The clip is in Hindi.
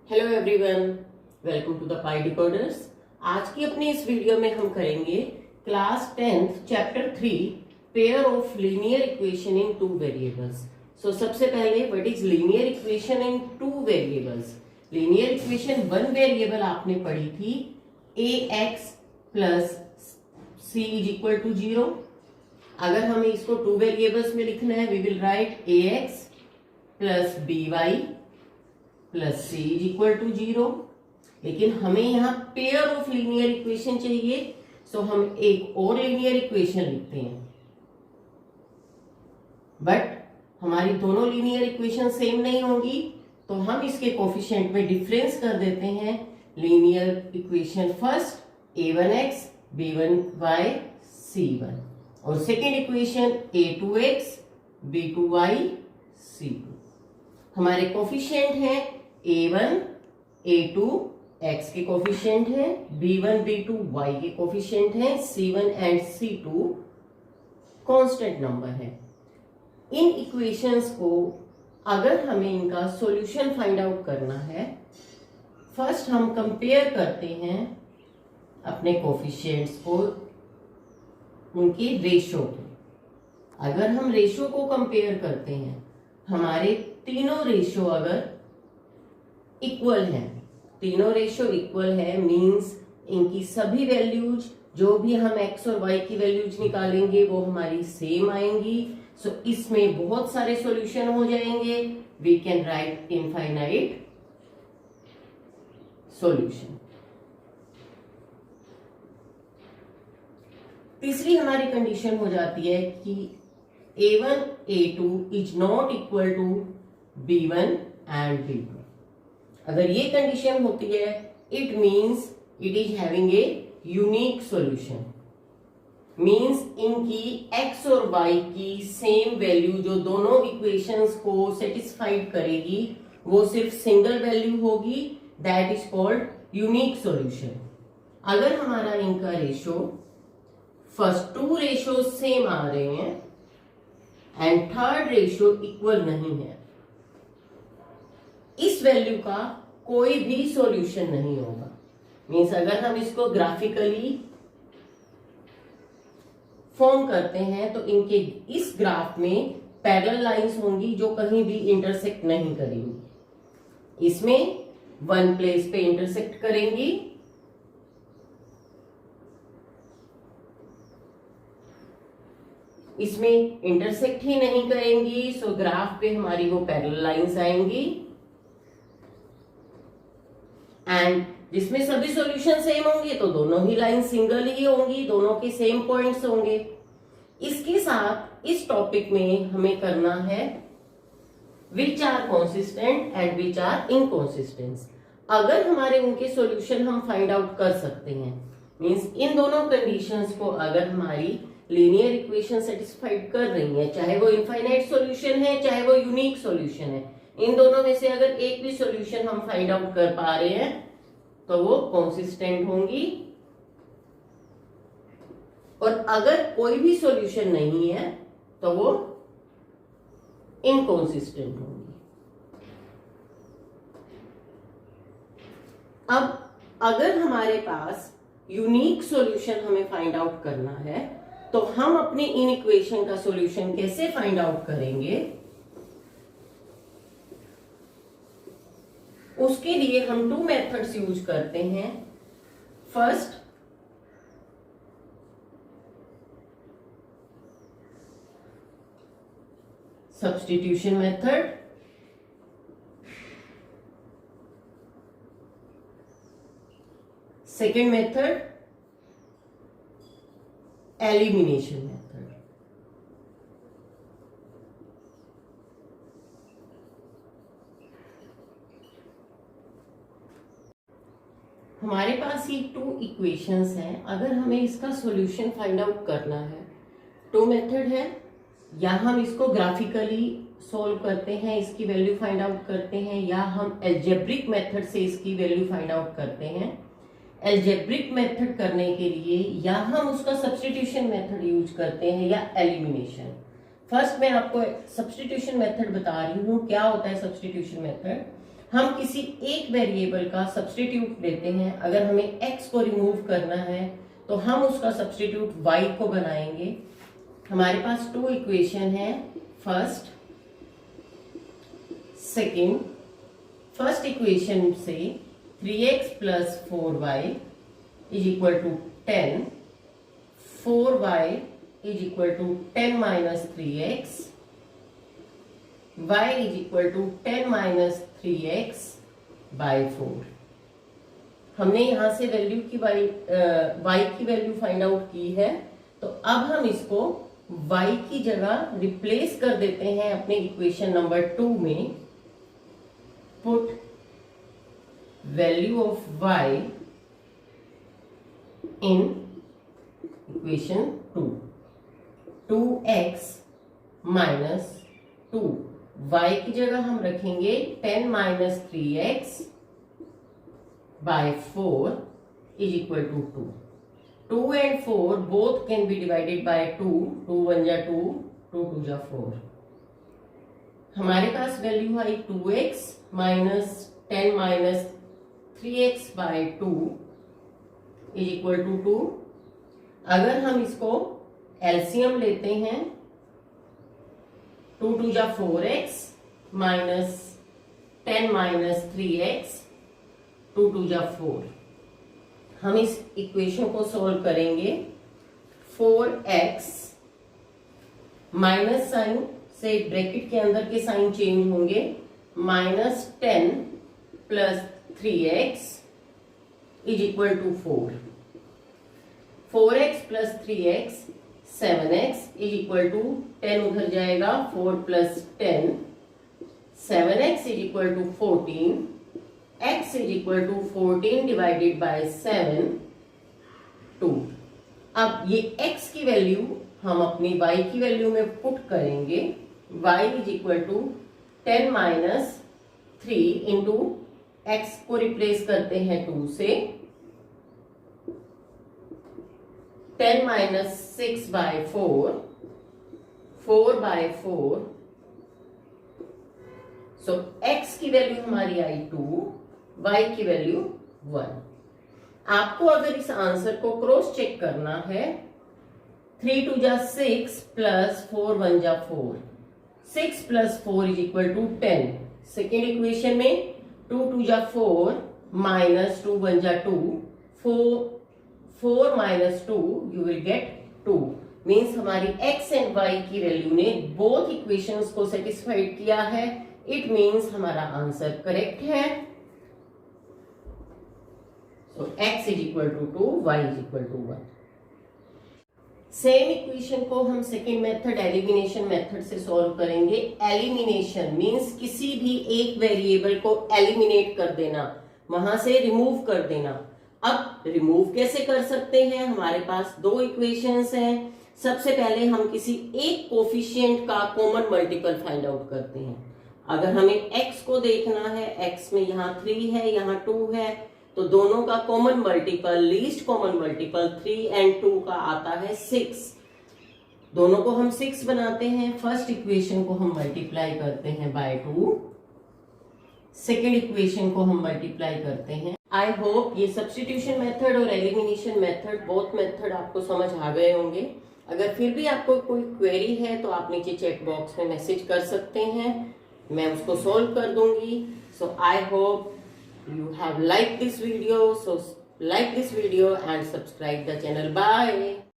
Hello everyone, welcome to the pi decoders. आज की अपनी इस वीडियो में हम करेंगे class 10th chapter 3 pair of linear equation in two variables. So सबसे पहले what is linear equation in two variables. Linear equation one variable आपने पढ़ी थी ax plus c is equal to 0। अगर हमें इसको टू वेरिएबल्स में लिखना है we will write ax plus by plus c is equal to 0। लेकिन हमें यहाँ पेयर ऑफ लीनियर इक्वेशन चाहिए, सो हम एक और लीनियर इक्वेशन लिखते हैं। बट हमारी दोनों लीनियर इक्वेशन सेम नहीं होंगी, तो हम इसके कोफिशिएंट में डिफरेंस कर देते हैं। Linear equation first a1x b1y c1 और second equation a2x b2y c2। हमारे कोफिशिएंट हैं a1 a2 x के कोफिशिएंट हैं, b1 b2 y के कोफिशिएंट हैं, c1 and c2 constant number है। इन इक्वेशंस को अगर हमें इनका सॉल्यूशन फाइंड आउट करना है, फर्स्ट हम कंपेयर करते हैं अपने कोफिशिएंट्स को उनकी रेशो को। अगर हम रेशो को कंपेयर करते हैं, हमारे तीनों रेशो अगर इक्वल है, तीनों रेशो इक्वल है मींस इनकी सभी वैल्यूज जो भी हम x और y की वैल्यूज निकालेंगे वो हमारी सेम आएंगी। सो इसमें बहुत सारे सॉल्यूशन हो जाएंगे। We can write infinite solution. तीसरी हमारी कंडीशन हो जाती है कि a1 a2 is not equal to b1 and b2। अगर ये कंडीशन होती है it means it is having a unique solution. Means इनकी x और y की सेम वैल्यू जो दोनों इक्वेशंस को सेटिस्फाइड करेगी वो सिर्फ सिंगल वैल्यू होगी, that is called unique solution. अगर हमारा इनका ratio first to ratio same आ रहे हैं एंड थर्ड रेशो इक्वल नहीं है, इस वैल्यू का कोई भी सॉल्यूशन नहीं होगा। मींस अगर हम इसको ग्राफिकली फॉर्म करते हैं तो इनके इस ग्राफ में पैरेलल लाइंस होंगी जो कहीं भी इंटरसेक्ट नहीं करेंगी। इसमें वन प्लेस पे इंटरसेक्ट करेंगी, इसमें इंटरसेक्ट ही नहीं करेंगी, सो ग्राफ पे हमारी वो पैरेलल लाइंस आएंगी। एंड जिसमें सभी सॉल्यूशन सेम होंगे तो दोनों ही लाइन सिंगल ही होंगी, दोनों के सेम पॉइंट्स होंगे। इसके साथ इस टॉपिक में हमें करना है which are consistent and which are inconsistent. अगर हमारे उनके सॉल्यूशन हम फाइंड आउट कर सकते हैं, मींस इन दोनों कंडीशंस को अगर हमारी लीनियर इक्वेशन सेटिस्फाइड कर रही है, चाहे वो इनफाइनाइट सॉल्यूशन है चाहे वो यूनिक सॉल्यूशन है, इन दोनों में से अगर एक भी सॉल्यूशन हम फाइंड आउट कर पा रहे हैं तो वो कंसिस्टेंट होंगी, और अगर कोई भी सॉल्यूशन नहीं है तो वो इनकंसिस्टेंट होंगी। अब अगर हमारे पास यूनिक सॉल्यूशन हमें फाइंड आउट करना है तो हम अपनी इन इक्वेशन का सॉल्यूशन कैसे फाइंड आउट करेंगे, उसके लिए हम टू मेथड्स यूज करते हैं। First substitution method, second method elimination method. हमारे पास ये टू इक्वेशंस हैं, अगर हमें इसका सॉल्यूशन फाइंड आउट करना है, टू मेथड है, या हम इसको ग्राफिकली सॉल्व करते हैं, इसकी वैल्यू फाइंड आउट करते हैं, या हम एल्जेब्रिक मेथड से इसकी वैल्यू फाइंड आउट करते हैं। एल्जेब्रिक मेथड करने के लिए या हम उसका सब्स्टिट्यूशन मेथड यूज करते हैं या एलिमिनेशन। फर्स्ट मैं आपको सब्स्टिट्यूशन मेथड बता रही हूँ। क्या होता है सब्स्टिट्यूशन मेथड? हम किसी एक वेरिएबल का सब्स्टिट्यूट लेते हैं। अगर हमें x को रिमूव करना है तो हम उसका सब्स्टिट्यूट y को बनाएंगे। हमारे पास 2 इक्वेशन है, फर्स्ट सेकेंड। फर्स्ट इक्वेशन से 3x plus 4y is equal to 10, 4y is equal to 10 minus 3x, y is equal to 10 minus 3x by 4। हमने यहां से वैल्यू की y की वैल्यू फाइंड आउट की है, तो अब हम इसको y की जगह रिप्लेस कर देते हैं अपने इक्वेशन नंबर 2 में। Put value of y in equation 2, 2x minus 2, y की जगह हम रखेंगे 10 minus 3x by 4 is equal to 2। 2 and 4 both can be divided by 2, 2 1 जा 2, 2 2 जा 4। हमारे पास वैल्यू आई 2x minus 10 minus 3x by 2 is equal to 2। अगर हम इसको एलसीएम लेते हैं, 2 2 जा 4x माइनस 10 माइनस 3x, 2 2 जा 4। हम इस इक्वेशन को सॉल्व करेंगे। 4x माइनस साइन से ब्रैकेट के अंदर के साइन चेंज होंगे, minus 10 plus 3x is equal to 4। 4x plus 3x 7x is equal to 10 उधर जाएगा, 4 plus 10 7x is equal to 14, x is equal to 14 divided by 7 2। अब ये x की वैल्यू हम अपनी y की वैल्यू में पुट करेंगे। y is equal to 10 minus 3 into x को रिप्लेस करते हैं 2 से, 10 minus 6 by 4, 4 by 4। So x की वैल्यू हमारी आई 2, y की वैल्यू 1। आपको अगर इस आंसर को क्रॉस चेक करना है, 3 2 जा 6 प्लस 4 1 जा 4, 6 plus 4 is equal to 10। Second equation में 2 2 जा 4 माइनस 2 1 जा 2, 4 minus 2 you will get 2। Means हमारी x एंड y की वैल्यू ने बोथ इक्वेशंस को सेटिस्फाइड किया है। इट मीन्स हमारा आंसर करेक्ट है। So x is equal to 2, y is equal to 1। Same equation को हम सेकेंड मेथड एलिमिनेशन मेथड से सॉल्व करेंगे। एलिमिनेशन मींस किसी भी एक वेरिएबल को एलिमिनेट कर देना, वहां से रिमूव कर देना। अब रिमूव कैसे कर सकते हैं? हमारे पास 2 इक्वेशंस हैं। सबसे पहले हम किसी एक कोफिशिएंट का कॉमन मल्टीपल फाइंड आउट करते हैं। अगर हमें x को देखना है, x में यहाँ 3 है, यहाँ 2 है, तो दोनों का common multiple, least common multiple 3 and 2 का आता है 6। दोनों को हम 6 बनाते हैं। फर्स्ट इक्वेशन को हम मल्टीप्लाई करते हैं बाय 2, सेकेंड इक्वेशन को हम मल्टीप्लाई करते हैं। आई होप ये सब्स्टिट्यूशन मेथड और एलिमिनेशन मेथड, बोथ मेथड आपको समझ आ गए होंगे। अगर फिर भी आपको कोई क्वेरी है तो आप नीचे चैट बॉक्स में मैसेज कर सकते हैं, मैं उसको सॉल्व कर दूंगी। So I hope you have liked this video, so like this video and subscribe the channel. Bye.